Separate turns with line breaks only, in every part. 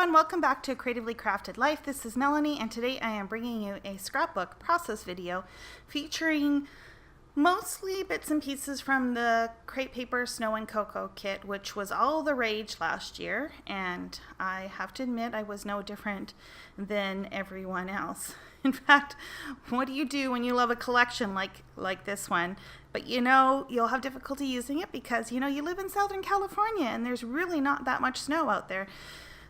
everyone, welcome back to Creatively Crafted Life. This is Melanie, and today I am bringing you a scrapbook process video featuring mostly bits and pieces from the crepe paper snow and cocoa kit, which was all the rage last year, and I have to admit I was no different than everyone else. In fact, what do you do when you love a collection like this one, but you'll have difficulty using it because you live in Southern California and there's really not that much snow out there.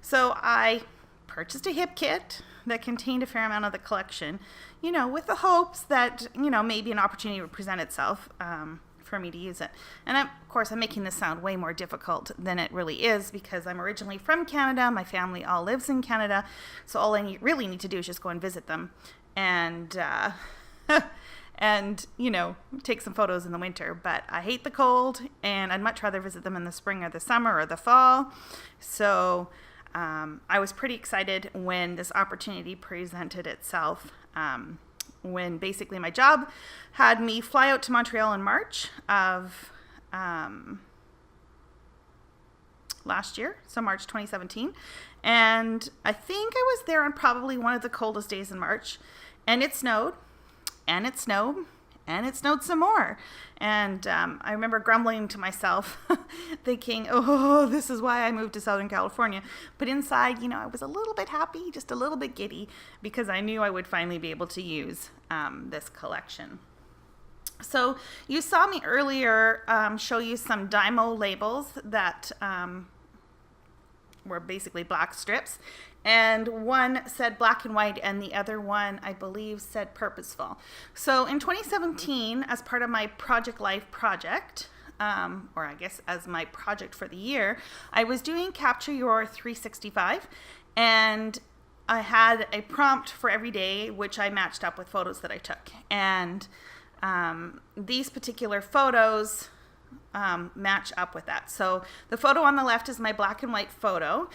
So I purchased a hip kit that contained a fair amount of the collection, with the hopes that, maybe an opportunity would present itself for me to use it. And of course, I'm making this sound way more difficult than it really is because I'm originally from Canada. My family all lives in Canada. So all I really need to do is just go and visit them and, take some photos in the winter. But I hate the cold and I'd much rather visit them in the spring or the summer or the fall. So I was pretty excited when this opportunity presented itself, when basically my job had me fly out to Montreal in March of last year, so March 2017. And I think I was there on probably one of the coldest days in March, and it snowed, and it snowed, and it snowed some more. And I remember grumbling to myself, thinking, oh, this is why I moved to Southern California. But inside, I was a little bit happy, just a little bit giddy, because I knew I would finally be able to use this collection. So you saw me earlier show you some Dymo labels that were basically black strips. And one said black and white, and the other one, I believe, said purposeful. So in 2017, as part of my Project Life project, or I guess as my project for the year, I was doing Capture Your 365, and I had a prompt for every day, which I matched up with photos that I took. And these particular photos match up with that. So the photo on the left is my black and white photo.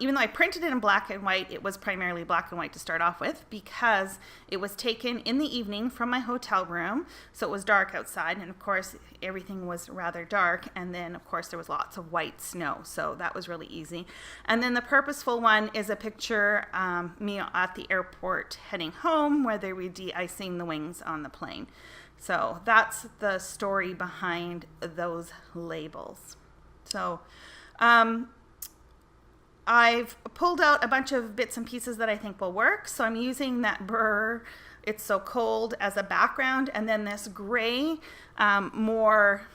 Even though I printed it in black and white, it was primarily black and white to start off with because it was taken in the evening from my hotel room. So it was dark outside, and of course everything was rather dark, and then of course there was lots of white snow, so that was really easy. And then the purposeful one is a picture me at the airport heading home where they were de-icing the wings on the plane. So that's the story behind those labels. So I've pulled out a bunch of bits and pieces that I think will work. So I'm using that Brr, It's So Cold as a background, and then this gray, more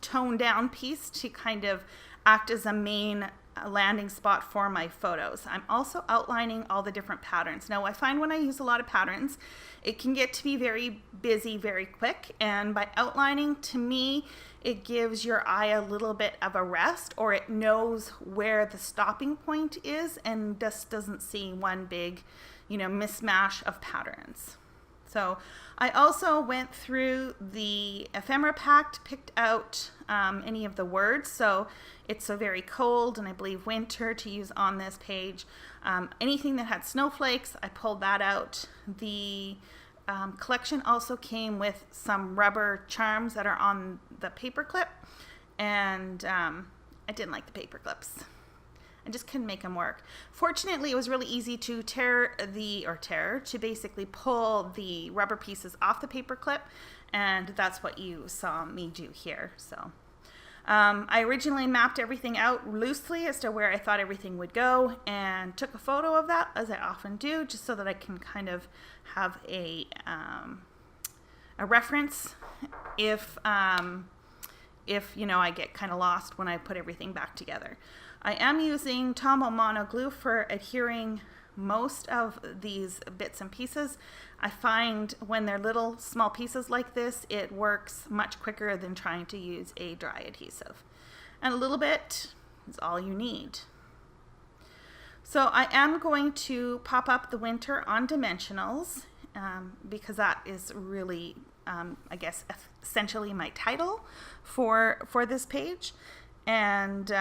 toned down piece to kind of act as a main landing spot for my photos. I'm also outlining all the different patterns. Now, I find when I use a lot of patterns, it can get to be very busy very quick, and by outlining, to me, it gives your eye a little bit of a rest, or it knows where the stopping point is and just doesn't see one big, mismatch of patterns. So I also went through the ephemera pack, picked out any of the words. So It's So Very Cold, and I believe winter to use on this page. Anything that had snowflakes, I pulled that out. The collection also came with some rubber charms that are on the paper clip, and I didn't like the paper clips. I just couldn't make them work. Fortunately, it was really easy to to basically pull the rubber pieces off the paper clip, and that's what you saw me do here. So I originally mapped everything out loosely as to where I thought everything would go, and took a photo of that, as I often do, just so that I can kind of have a reference if I get kind of lost when I put everything back together. I am using Tombow mono glue for adhering most of these bits and pieces. I find when they're little small pieces like this, it works much quicker than trying to use a dry adhesive. And a little bit is all you need. So I am going to pop up the winter on dimensionals because that is really, I guess, essentially my title for this page. And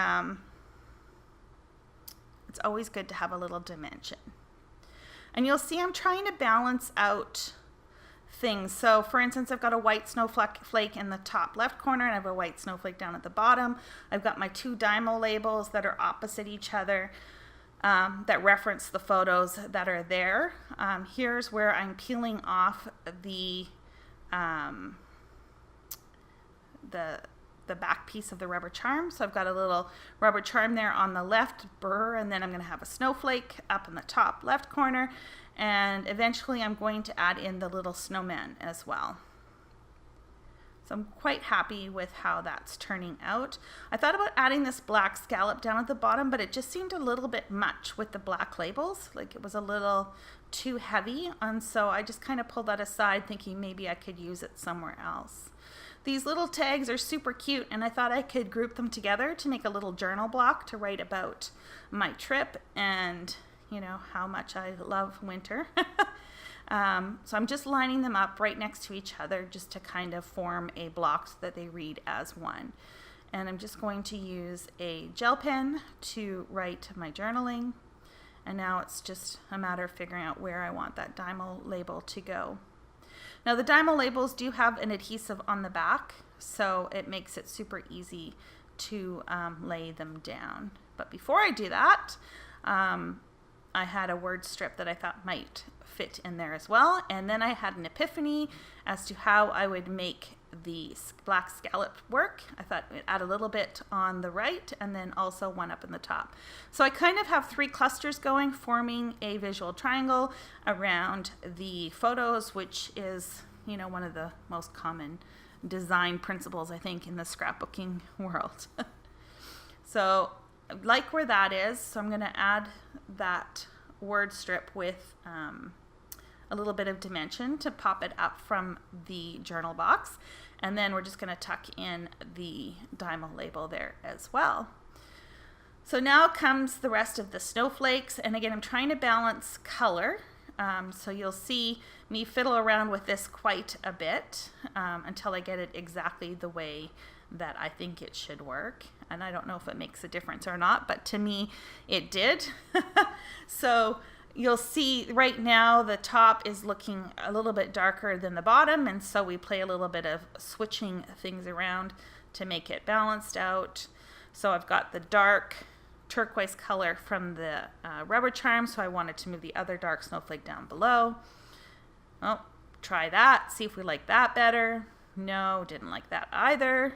it's always good to have a little dimension. And you'll see I'm trying to balance out things. So for instance, I've got a white snowflake in the top left corner, and I have a white snowflake down at the bottom. I've got my two Dymo labels that are opposite each other. that reference the photos that are there. Here's where I'm peeling off the back piece of the rubber charm. So I've got a little rubber charm there on the left burr, and then I'm going to have a snowflake up in the top left corner, and eventually I'm going to add in the little snowman as well. So I'm quite happy with how that's turning out. I thought about adding this black scallop down at the bottom, but it just seemed a little bit much with the black labels. Like it was a little too heavy, and so I just kind of pulled that aside thinking maybe I could use it somewhere else. These little tags are super cute, and I thought I could group them together to make a little journal block to write about my trip and, you know, how much I love winter. So I'm just lining them up right next to each other just to kind of form a block so that they read as one. And I'm just going to use a gel pen to write my journaling. And now it's just a matter of figuring out where I want that Dymo label to go. Now the Dymo labels do have an adhesive on the back, so it makes it super easy to lay them down. But before I do that, I had a word strip that I thought might fit in there as well. And then I had an epiphany as to how I would make the black scallop work. I thought I'd add a little bit on the right and then also one up in the top. So I kind of have three clusters going, forming a visual triangle around the photos, which is, you know, one of the most common design principles, I think, in the scrapbooking world. So I like where that is. So I'm going to add that word strip with a little bit of dimension to pop it up from the journal box. And then we're just going to tuck in the Dymo label there as well. So now comes the rest of the snowflakes. And again, I'm trying to balance color. So you'll see me fiddle around with this quite a bit until I get it exactly the way that I think it should work. And I don't know if it makes a difference or not, but to me it did. So you'll see right now the top is looking a little bit darker than the bottom, and so we play a little bit of switching things around to make it balanced out. So I've got the dark turquoise color from the rubber charm, so I wanted to move the other dark snowflake down below. Oh, try that, see if we like that better. No, didn't like that either.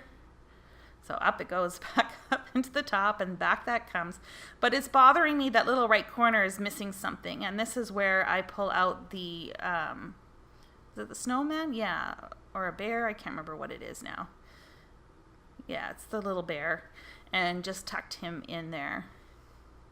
So up it goes, back up into the top, and back that comes. But it's bothering me that little right corner is missing something. And this is where I pull out the, is it the snowman? Yeah, or a bear? I can't remember what it is now. Yeah, it's the little bear. And just tucked him in there.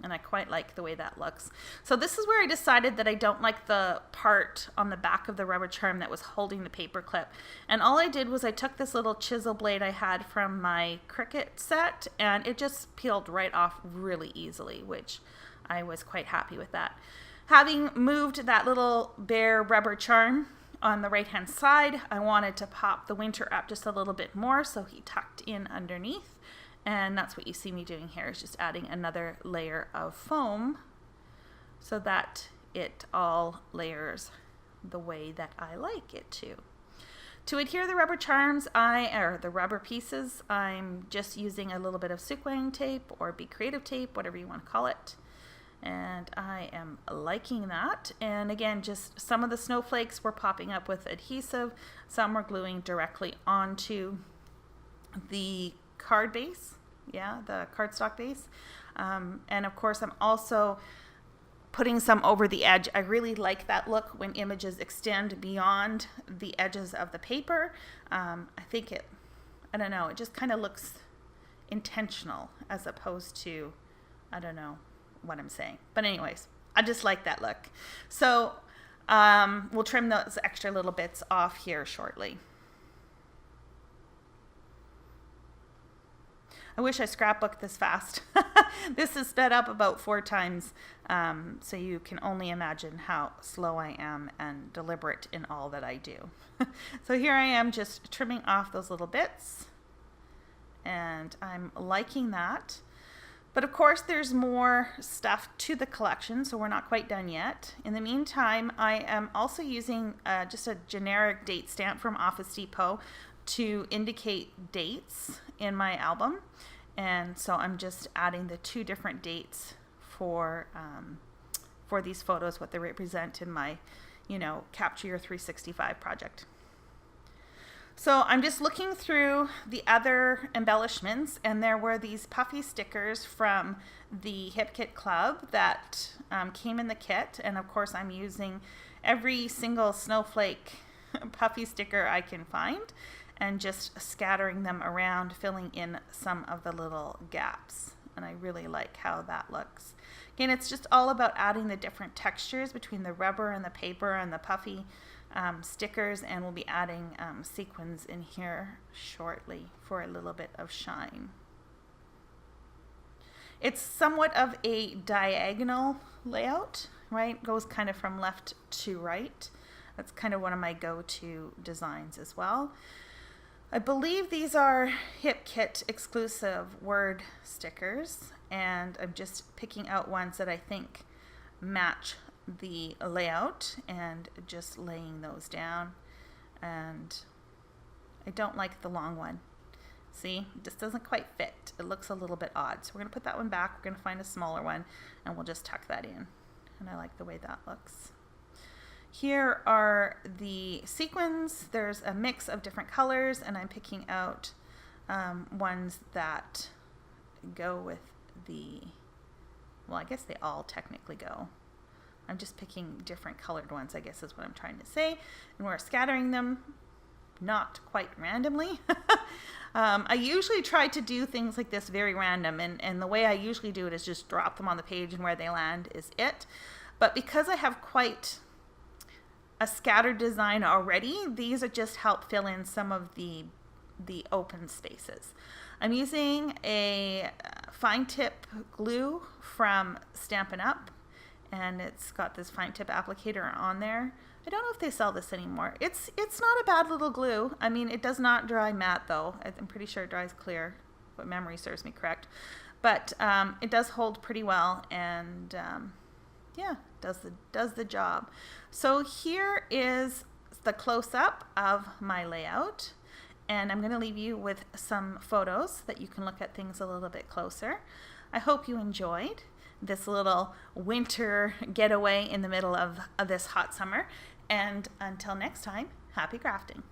And I quite like the way that looks. So this is where I decided that I don't like the part on the back of the rubber charm that was holding the paper clip. And all I did was I took this little chisel blade I had from my Cricut set, and it just peeled right off really easily, which I was quite happy with that. Having moved that little bare rubber charm on the right hand side, I wanted to pop the winter up just a little bit more, so he tucked in underneath. And that's what you see me doing here, is just adding another layer of foam so that it all layers the way that I like it to. To adhere the rubber charms, or the rubber pieces, I'm just using a little bit of sequin tape or Be Creative tape, whatever you want to call it. And I am liking that. And again, just some of the snowflakes were popping up with adhesive, some were gluing directly onto the card base, the cardstock base. And of course, I'm also putting some over the edge. I really like that look when images extend beyond the edges of the paper. I think I don't know, it just kind of looks intentional as opposed to, I don't know what I'm saying. But anyways, I just like that look. So we'll trim those extra little bits off here shortly. I wish I scrapbooked this fast. This is sped up about 4 times, so you can only imagine how slow I am and deliberate in all that I do. So here I am just trimming off those little bits, and I'm liking that. But of course there's more stuff to the collection, so we're not quite done yet. In the meantime, I am also using just a generic date stamp from Office Depot to indicate dates in my album. And so I'm just adding the 2 different dates for these photos, what they represent in my, Capture Your 365 project. So I'm just looking through the other embellishments, and there were these puffy stickers from the Hip Kit Club that came in the kit. And of course I'm using every single snowflake puffy sticker I can find and just scattering them around, filling in some of the little gaps. And I really like how that looks. Again, it's just all about adding the different textures between the rubber and the paper and the puffy stickers, and we'll be adding sequins in here shortly for a little bit of shine. It's somewhat of a diagonal layout, right? Goes kind of from left to right. That's kind of one of my go-to designs as well. I believe these are Hip Kit exclusive word stickers, and I'm just picking out ones that I think match the layout and just laying those down. And I don't like the long one. See, it just doesn't quite fit. It looks a little bit odd. So we're going to put that one back. We're going to find a smaller one and we'll just tuck that in. And I like the way that looks. Here are the sequins. There's a mix of different colors, and I'm picking out ones that go with well, I guess they all technically go. I'm just picking different colored ones, I guess is what I'm trying to say. And we're scattering them, not quite randomly. I usually try to do things like this very random, and the way I usually do it is just drop them on the page, and where they land is it. But because I have quite a scattered design already, these are just help fill in some of the open spaces. I'm using a fine tip glue from Stampin' Up, and it's got this fine tip applicator on there. I don't know if they sell this anymore. It's not a bad little glue. I mean, it does not dry matte though. I'm pretty sure it dries clear, if memory serves me correct. But it does hold pretty well, and yeah, does the job. So here is the close-up of my layout, and I'm going to leave you with some photos that you can look at things a little bit closer. I hope you enjoyed this little winter getaway in the middle of this hot summer, and until next time, happy crafting.